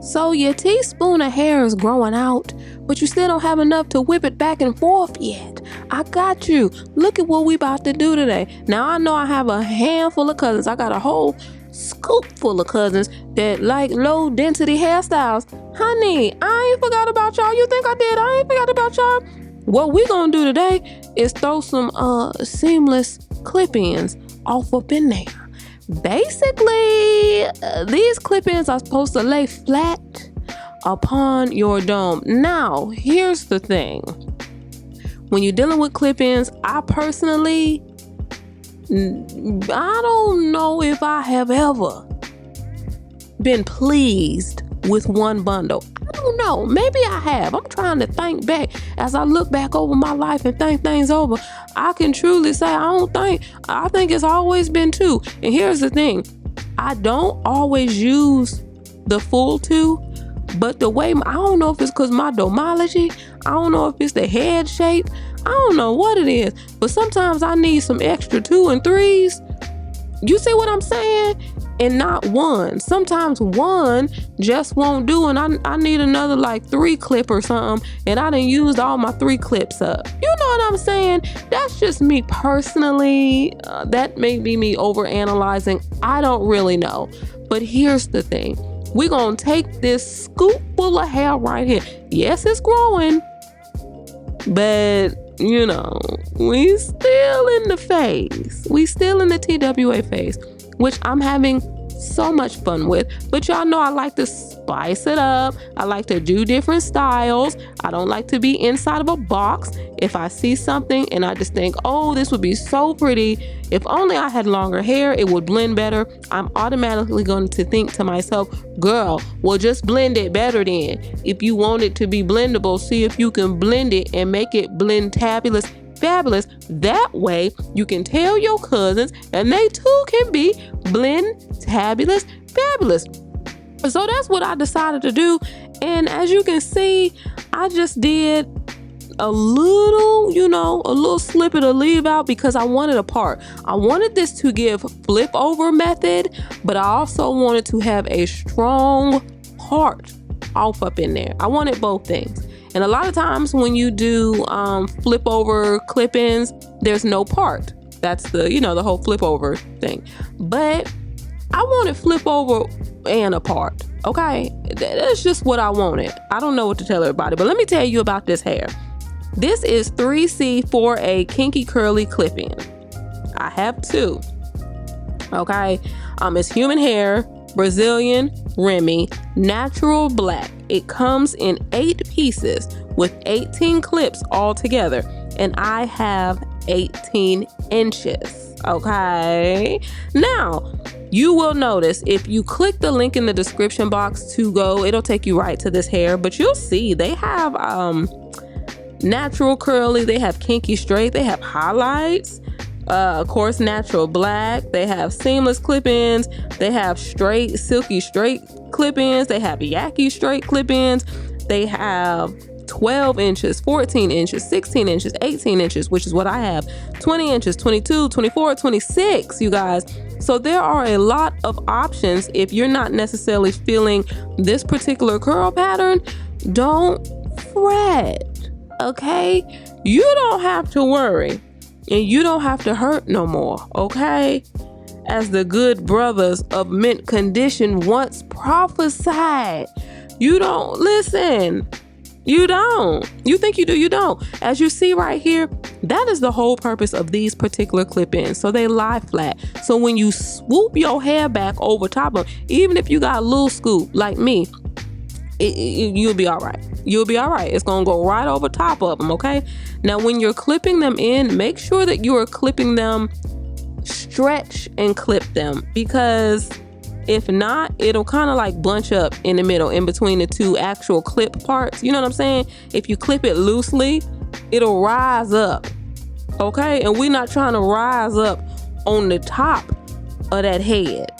So your teaspoon of hair is growing out, but you still don't have enough to whip it back and forth yet. I got you. Look at what we about to do today. Now I know I have a handful of cousins. I got a whole scoop full of cousins that like low density hairstyles. Honey, I ain't forgot about y'all. You think I did? I ain't forgot about y'all. What we gonna do today is throw some seamless clip-ins off up in there. Basically, these clip-ins are supposed to lay flat upon your dome. Now, here's the thing. When you're dealing with clip-ins, I personally, I don't know if I have ever been pleased with one bundle. I don't know. Maybe I have. I'm trying to think back. As I look back over my life and think things over, I can truly say I think it's always been two. And here's the thing. I don't always use the full two, but the way, I don't know if it's because my domology, I don't know if it's the head shape, I don't know what it is, but sometimes I need some extra 2 and 3s. You see what I'm saying? And not one. Sometimes one just won't do, and I need another like 3 clip or something, and I done used all my 3 clips up. You know what I'm saying? That's just me personally. That may be me overanalyzing. I don't really know. But here's the thing. We're going to take this scoop full of hair right here. Yes, it's growing, but you know, we still in the phase. We still in the TWA phase, which I'm having so much fun with. But y'all know I like to spice it up. I like to do different styles. I don't like to be inside of a box. If I see something and I just think, oh, this would be so pretty, if only I had longer hair, it would blend better, I'm automatically going to think to myself, girl, well, just blend it better then. If you want it to be blendable, see if you can blend it and make it blend fabulous. That way you can tell your cousins and they too can be blend fabulous. So that's what I decided to do. And as you can see, I just did a little slip it or leave out because I wanted a part. I wanted this to give flip over method, but I also wanted to have a strong part off up in there. I wanted both things. And a lot of times when you do flip over clip-ins, there's no part. That's the whole flip over thing. But I wanted flip over and a part. Okay, that's just what I wanted. I don't know what to tell everybody, but let me tell you about this hair. This is 3C4A Kinky Curly Clip-In. I have 2. Okay, it's human hair, Brazilian Remy, natural black. It comes in 8 pieces with 18 clips all together, and I have 18 inches. Okay, now you will notice if you click the link in the description box to go, it'll take you right to this hair, but you'll see they have natural curly, they have kinky straight, they have highlights, of course natural black, they have seamless clip-ins, they have straight silky straight clip-ins, they have yaki straight clip-ins, they have 12 inches, 14 inches, 16 inches, 18 inches, which is what I have, 20 inches, 22, 24, 26, you guys. So there are a lot of options. If you're not necessarily feeling this particular curl pattern, don't fret, okay? You don't have to worry and you don't have to hurt no more, okay? As the good brothers of mint condition once prophesied, you don't listen. You don't. You think you do, you don't. As you see right here, that is the whole purpose of these particular clip-ins. So they lie flat. So when you swoop your hair back over top of them, even if you got a little scoop like me, you'll be all right. You'll be all right. It's going to go right over top of them, okay? Now, when you're clipping them in, make sure that you are clipping them, stretch and clip them, because if not, it'll kind of like bunch up in the middle in between the 2 actual clip parts. You know what I'm saying? If you clip it loosely, it'll rise up. Okay? And we're not trying to rise up on the top of that head.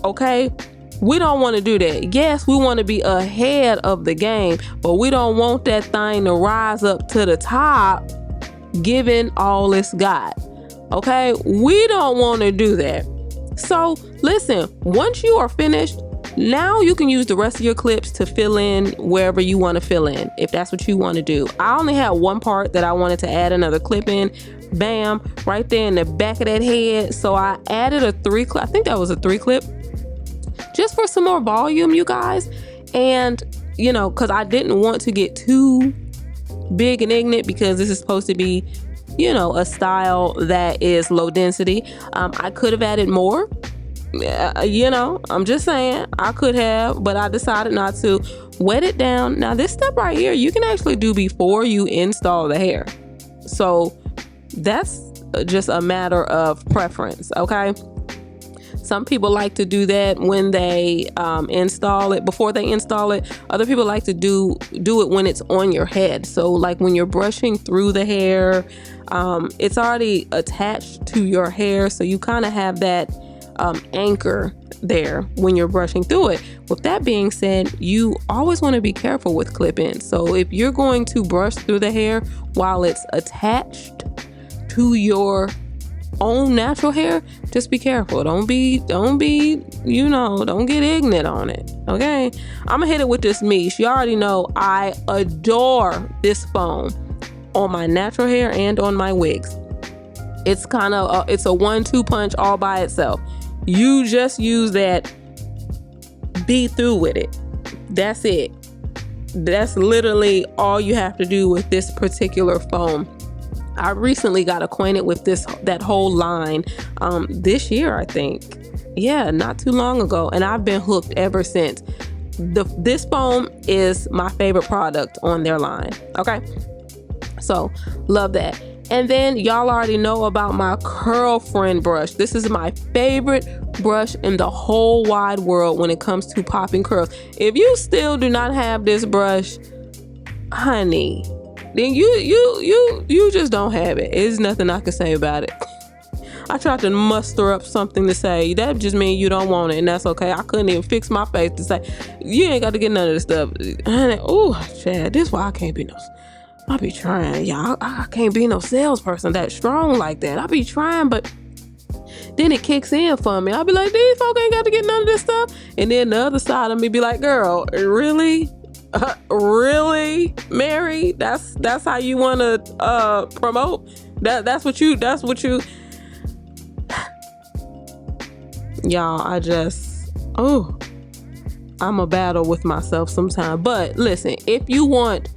Okay? We don't want to do that. Yes, we want to be ahead of the game, but we don't want that thing to rise up to the top, given all it's got. Okay? We don't want to do that. So listen, once you are finished Now you can use the rest of your clips to fill in wherever you want to fill in, if that's what you want to do. I only had one part that I wanted to add another clip in. Bam, right there in the back of that head. So I added a 3 clip. I think that was a 3 clip, just for some more volume, you guys. And, you know, because I didn't want to get too big and ignorant, because this is supposed to be, you know, a style that is low density. I could have added more. You know, I'm just saying, I could have, but I decided not to. Wet it down. Now this step right here, you can actually do before you install the hair. So that's just a matter of preference, okay? Some people like to do that when they install it, before they install it. Other people like to do it when it's on your head. So like when you're brushing through the hair, it's already attached to your hair, so you kind of have that anchor there when you're brushing through it. With that being said, you always want to be careful with clip-ins. So if you're going to brush through the hair while it's attached to your own natural hair, just be careful. Don't be, you know, don't get ignorant on it. Okay, I'm gonna hit it with this mousse. You already know I adore this foam on my natural hair and on my wigs. It's kind of it's a 1-2 punch all by itself. You just use that, be through with it. That's it. That's literally all you have to do with this particular foam. I recently got acquainted with that whole line this year, I think. Yeah, not too long ago, and I've been hooked ever since. This foam is my favorite product on their line. Okay, so love that. And then y'all already know about my curl friend brush. This is my favorite brush in the whole wide world when it comes to popping curls. If you still do not have this brush, honey, then you just don't have it. There's nothing I can say about it. I tried to muster up something to say. That just means you don't want it, and that's okay. I couldn't even fix my face to say, you ain't got to get none of this stuff. Honey, oh, Chad, this is why I can't be no... I be trying, y'all. I can't be no salesperson that strong like that. I be trying, but then it kicks in for me. I be like, these folk ain't got to get none of this stuff. And then the other side of me be like, girl, really? Really, Mary? That's how you want to promote? That's what you. Y'all, I'm a battle with myself sometimes. But listen, if you want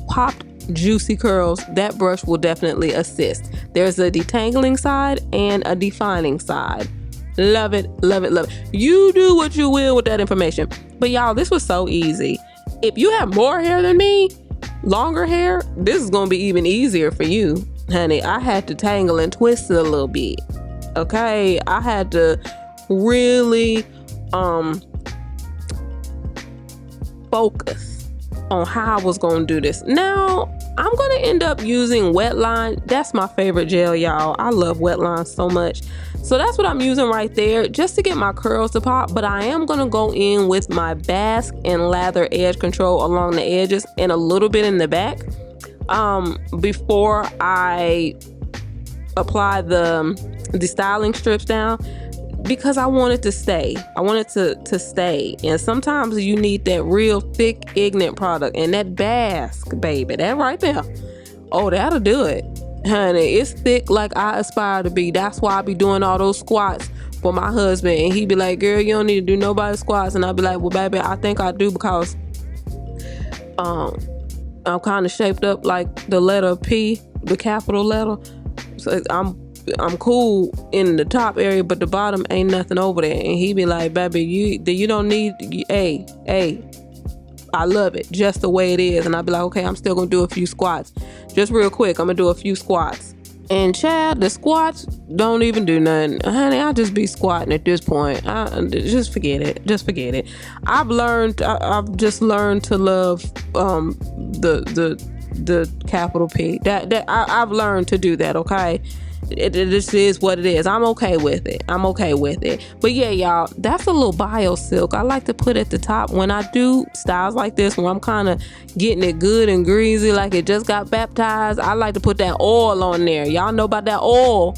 popped juicy curls, that brush will definitely assist. There's a detangling side and a defining side. Love it, love it, love it. You do what you will with that information. But y'all, this was so easy. If you have more hair than me, longer hair, this is gonna be even easier for you, honey. I had to tangle and twist it a little bit. Okay, I had to really focus on how I was gonna do this. Now I'm gonna end up using Wetline. That's my favorite gel, y'all. I love Wetline so much. So that's what I'm using right there, just to get my curls to pop. But I am gonna go in with my Bask and Lather edge control along the edges and a little bit in the back before I apply the styling strips down, because I want it to stay. I want it to stay. And sometimes you need that real thick, ignorant product. And that Bask, baby, that right there, oh, that'll do it. Honey, it's thick like I aspire to be. That's why I be doing all those squats for my husband. And he be like, girl, you don't need to do nobody's squats. And I be like, well, baby, I think I do, because I'm kind of shaped up like the letter P, the capital letter. So I'm cool in the top area, but the bottom ain't nothing over there. And he be like, baby, you don't need, hey, I love it just the way it is. And I be like, okay, I'm still gonna do a few squats. Just real quick, I'm gonna do a few squats. And Chad, the squats don't even do nothing. Honey, I just be squatting at this point. Just forget it. Just forget it. I've just learned to love the capital P. I've learned to do that, okay? This is what it is. I'm okay with it. But yeah, y'all, that's a little bio silk I like to put at the top when I do styles like this, where I'm kind of getting it good and greasy like it just got baptized. I like to put that oil on there. Y'all know about that oil.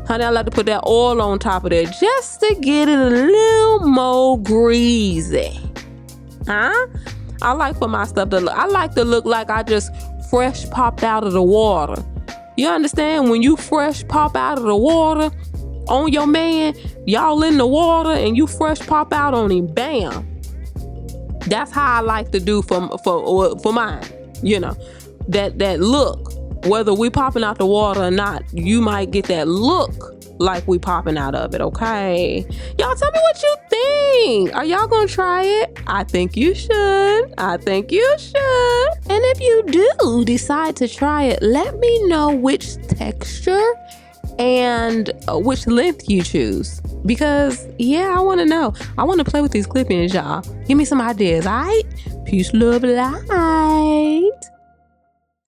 Honey, I like to put that oil on top of there just to get it a little more greasy. Huh? I like for my stuff to look, I like to look like I just fresh popped out of the water. You understand? When you fresh pop out of the water on your man, y'all in the water and you fresh pop out on him, bam. That's how I like to do for mine. You know, that look, whether we popping out the water or not, you might get that look like we popping out of it, okay? Y'all tell me what you think. Are y'all gonna try it? I think you should. I think you should. And if you do decide to try it, let me know which texture and which length you choose. Because, yeah, I want to know. I want to play with these clip-ins, y'all. Give me some ideas, all right? Peace, love, light.